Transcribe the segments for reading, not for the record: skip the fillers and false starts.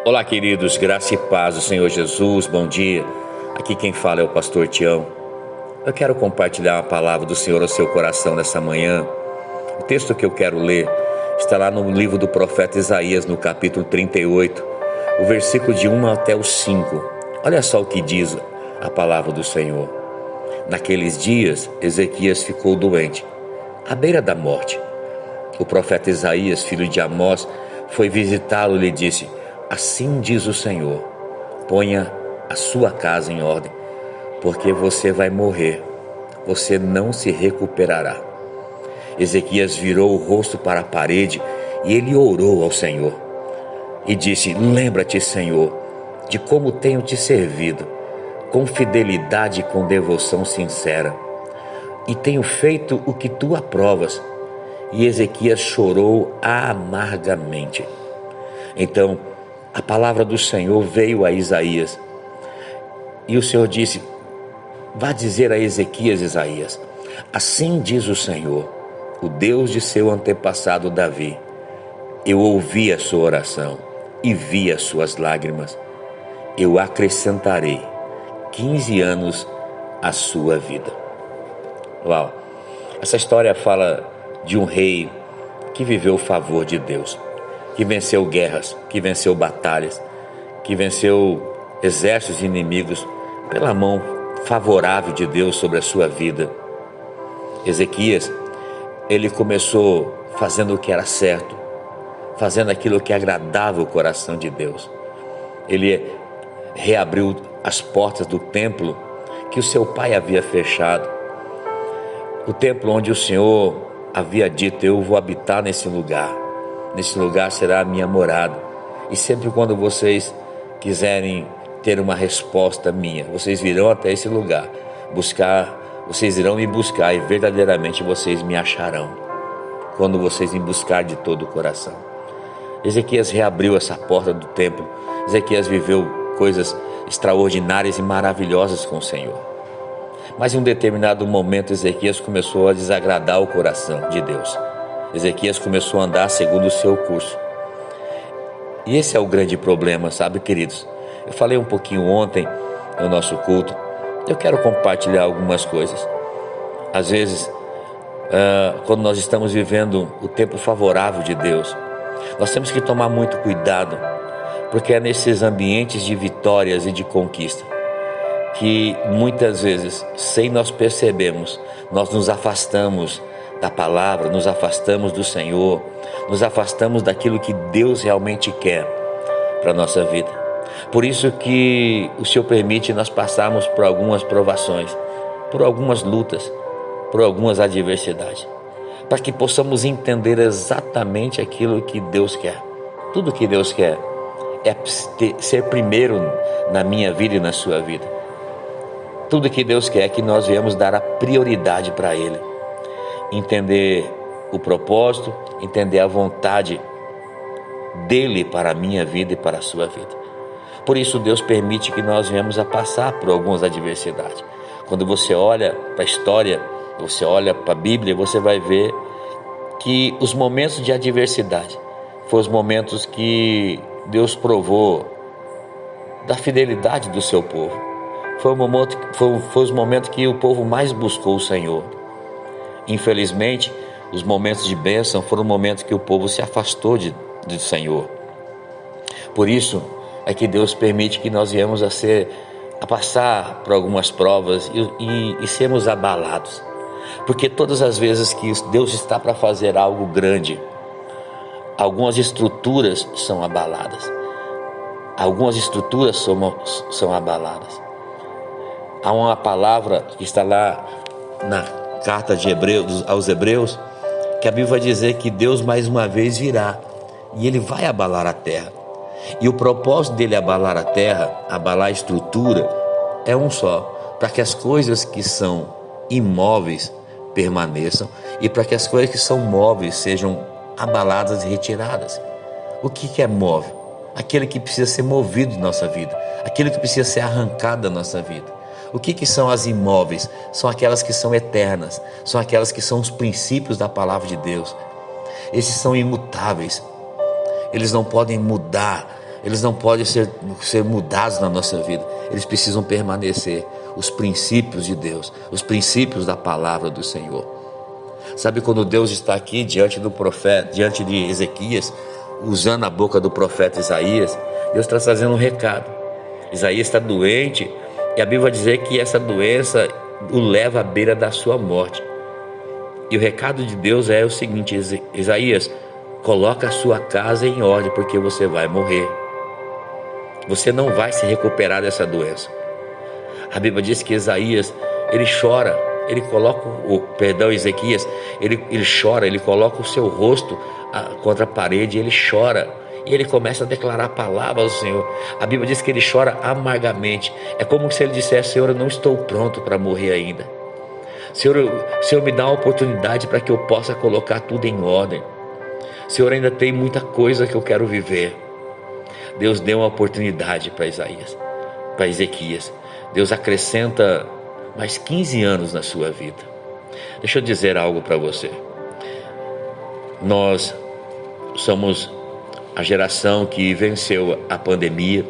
Olá, queridos, graça e paz do Senhor Jesus, bom dia. Aqui quem fala é o pastor Tião. Eu quero compartilhar uma palavra do Senhor ao seu coração nessa manhã. O texto que eu quero ler está lá no livro do profeta Isaías, no capítulo 38, o versículo de 1 até o 5. Olha só o que diz a palavra do Senhor. Naqueles dias, Ezequias ficou doente, à beira da morte. O profeta Isaías, filho de Amós, foi visitá-lo e lhe disse: assim diz o Senhor, ponha a sua casa em ordem, porque você vai morrer, você não se recuperará. Ezequias virou o rosto para a parede e ele orou ao Senhor e disse: lembra-te, Senhor, de como tenho te servido, com fidelidade e com devoção sincera, e tenho feito o que tu aprovas. E Ezequias chorou amargamente. Então a palavra do Senhor veio a Isaías, e o Senhor disse: vá dizer a Ezequias, Isaías, assim diz o Senhor, o Deus de seu antepassado Davi, eu ouvi a sua oração e vi as suas lágrimas, eu acrescentarei 15 anos à sua vida. Uau! Essa história fala de um rei que viveu o favor de Deus, que venceu guerras, que venceu batalhas, que venceu exércitos inimigos pela mão favorável de Deus sobre a sua vida. Ezequias, ele começou fazendo o que era certo, fazendo aquilo que agradava o coração de Deus. Ele reabriu as portas do templo que o seu pai havia fechado, o templo onde o Senhor havia dito: eu vou habitar nesse lugar será a minha morada, e sempre quando vocês quiserem ter uma resposta minha, vocês virão até esse lugar vocês irão me buscar, e verdadeiramente vocês me acharão, quando vocês me buscar de todo o coração. Ezequias reabriu essa porta do templo. Ezequias viveu coisas extraordinárias e maravilhosas com o Senhor, mas em um determinado momento Ezequias começou a desagradar o coração de Deus. Ezequias começou a andar segundo o seu curso, e esse é o grande problema, sabe, queridos? Eu falei um pouquinho ontem no nosso culto. Eu quero compartilhar algumas coisas. Às vezes, quando nós estamos vivendo o tempo favorável de Deus, nós temos que tomar muito cuidado, porque é nesses ambientes de vitórias e de conquista que muitas vezes, sem nós percebermos, nós nos afastamos da palavra, nos afastamos do Senhor, nos afastamos daquilo que Deus realmente quer para a nossa vida. Por isso que o Senhor permite nós passarmos por algumas provações, por algumas lutas, por algumas adversidades, para que possamos entender exatamente aquilo que Deus quer. Tudo que Deus quer é ser primeiro na minha vida e na sua vida. Tudo que Deus quer é que nós viemos dar a prioridade para Ele, entender o propósito, entender a vontade dEle para a minha vida e para a sua vida. Por isso Deus permite que nós venhamos a passar por algumas adversidades. Quando você olha para a história, você olha para a Bíblia, você vai ver que os momentos de adversidade foram os momentos que Deus provou da fidelidade do seu povo. Foi os momentos que o povo mais buscou o Senhor. Infelizmente, os momentos de bênção foram momentos que o povo se afastou do Senhor. Por isso é que Deus permite que nós viemos a passar por algumas provas e sermos abalados. Porque todas as vezes que Deus está para fazer algo grande, algumas estruturas são abaladas. Algumas estruturas são abaladas. Há uma palavra que está lá na carta de aos Hebreus, que a Bíblia vai dizer que Deus mais uma vez virá e Ele vai abalar a terra. E o propósito dele abalar a terra, abalar a estrutura, é um só: para que as coisas que são imóveis permaneçam, e para que as coisas que são móveis sejam abaladas e retiradas. O que é móvel? Aquele que precisa ser movido de nossa vida, aquele que precisa ser arrancado da nossa vida. O que são as imóveis? São aquelas que são eternas, são aquelas que são os princípios da palavra de Deus. Esses são imutáveis, eles não podem mudar, eles não podem ser mudados na nossa vida, eles precisam permanecer. Os princípios de Deus, os princípios da palavra do Senhor. Sabe, quando Deus está aqui diante do profeta, diante de Ezequias, usando a boca do profeta Isaías, Deus está trazendo um recado. Isaías está doente e a Bíblia vai dizer que essa doença o leva à beira da sua morte. E o recado de Deus é o seguinte: Isaías, coloca a sua casa em ordem, porque você vai morrer. Você não vai se recuperar dessa doença. A Bíblia diz que Isaías, ele chora, ele coloca Ezequias, ele chora, ele coloca o seu rosto contra a parede, ele chora, e ele começa a declarar palavras do Senhor. A Bíblia diz que ele chora amargamente. É como se ele dissesse: Senhor, eu não estou pronto para morrer ainda. Senhor, me dá uma oportunidade para que eu possa colocar tudo em ordem. Senhor, ainda tem muita coisa que eu quero viver. Deus deu uma oportunidade para Ezequias. Deus acrescenta mais 15 anos na sua vida. Deixa eu dizer algo para você. Nós somos a geração que venceu a pandemia.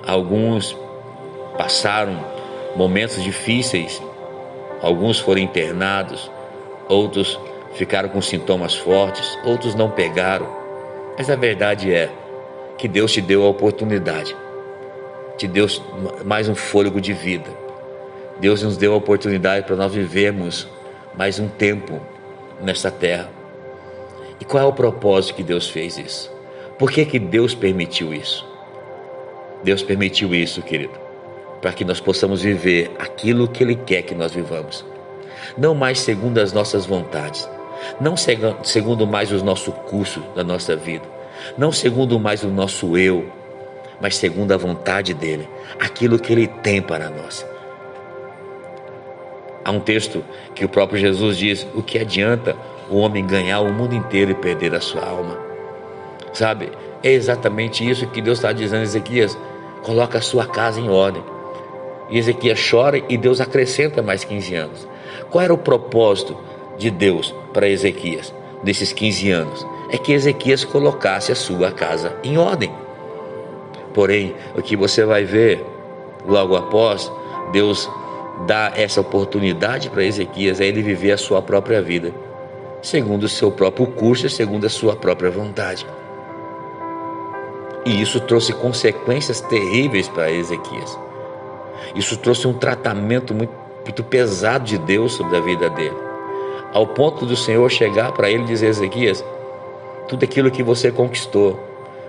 Alguns passaram momentos difíceis, alguns foram internados, outros ficaram com sintomas fortes, outros não pegaram. Mas a verdade é que Deus te deu a oportunidade, te deu mais um fôlego de vida. Deus nos deu a oportunidade para nós vivermos mais um tempo nessa terra. E qual é o propósito que Deus fez isso? Por que Deus permitiu isso? Deus permitiu isso, querido, para que nós possamos viver aquilo que Ele quer que nós vivamos. Não mais segundo as nossas vontades, não segundo mais o nosso curso da nossa vida, não segundo mais o nosso eu, mas segundo a vontade dEle, aquilo que Ele tem para nós. Há um texto que o próprio Jesus diz: o que adianta o homem ganhar o mundo inteiro e perder a sua alma? Sabe, é exatamente isso que Deus está dizendo a Ezequias: coloca a sua casa em ordem. E Ezequias chora e Deus acrescenta mais 15 anos. Qual era o propósito de Deus para Ezequias nesses 15 anos? É que Ezequias colocasse a sua casa em ordem. Porém, o que você vai ver logo após, Deus dá essa oportunidade para Ezequias, é ele viver a sua própria vida, segundo o seu próprio curso e segundo a sua própria vontade. E isso trouxe consequências terríveis para Ezequias. Isso trouxe um tratamento muito pesado de Deus sobre a vida dele, ao ponto do Senhor chegar para ele e dizer: Ezequias, tudo aquilo que você conquistou,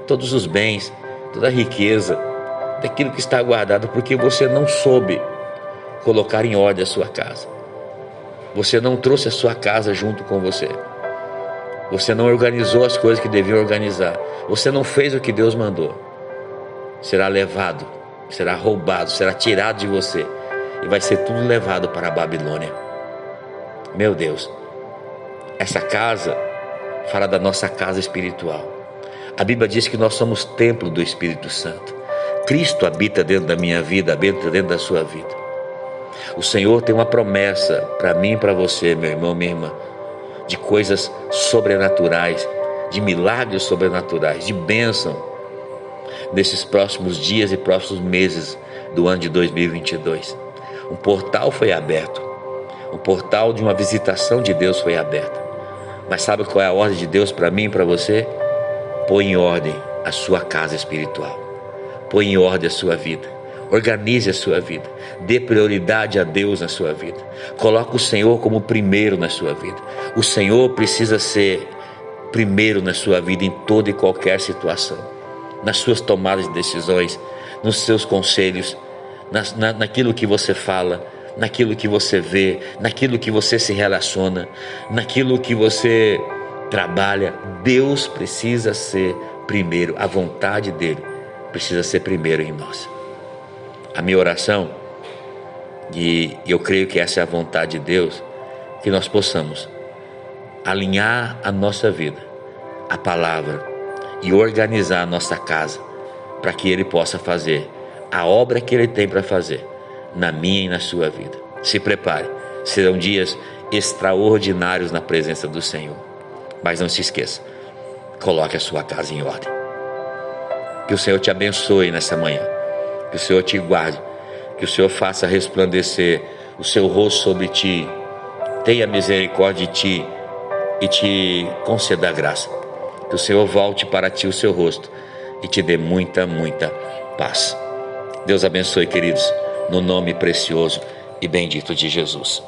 todos os bens, toda a riqueza, daquilo que está guardado, porque você não soube colocar em ordem a sua casa. Você não trouxe a sua casa junto com você. Você não organizou as coisas que deviam organizar. Você não fez o que Deus mandou. Será levado, será roubado, será tirado de você e vai ser tudo levado para a Babilônia. Meu Deus, essa casa fala da nossa casa espiritual. A Bíblia diz que nós somos templo do Espírito Santo. Cristo habita dentro da minha vida, habita dentro da sua vida. O Senhor tem uma promessa para mim e para você, meu irmão, minha irmã, de coisas sobrenaturais, de milagres sobrenaturais, de bênção nesses próximos dias e próximos meses do ano de 2022. Um portal foi aberto, um portal de uma visitação de Deus foi aberto. Mas sabe qual é a ordem de Deus para mim e para você? Põe em ordem a sua casa espiritual, põe em ordem a sua vida, organize a sua vida, dê prioridade a Deus na sua vida, coloque o Senhor como primeiro na sua vida. O Senhor precisa ser primeiro na sua vida em toda e qualquer situação, nas suas tomadas de decisões, nos seus conselhos, naquilo que você fala, naquilo que você vê, naquilo que você se relaciona, naquilo que você trabalha. Deus precisa ser primeiro, a vontade dele precisa ser primeiro em nós. A minha oração, e eu creio que essa é a vontade de Deus, que nós possamos alinhar a nossa vida, a palavra, e organizar a nossa casa, para que Ele possa fazer a obra que Ele tem para fazer, na minha e na sua vida. Se prepare, serão dias extraordinários na presença do Senhor. Mas não se esqueça, coloque a sua casa em ordem. Que o Senhor te abençoe nessa manhã, que o Senhor te guarde, que o Senhor faça resplandecer o seu rosto sobre ti, tenha misericórdia de ti e te conceda a graça. Que o Senhor volte para ti o seu rosto e te dê muita, muita paz. Deus abençoe, queridos, no nome precioso e bendito de Jesus.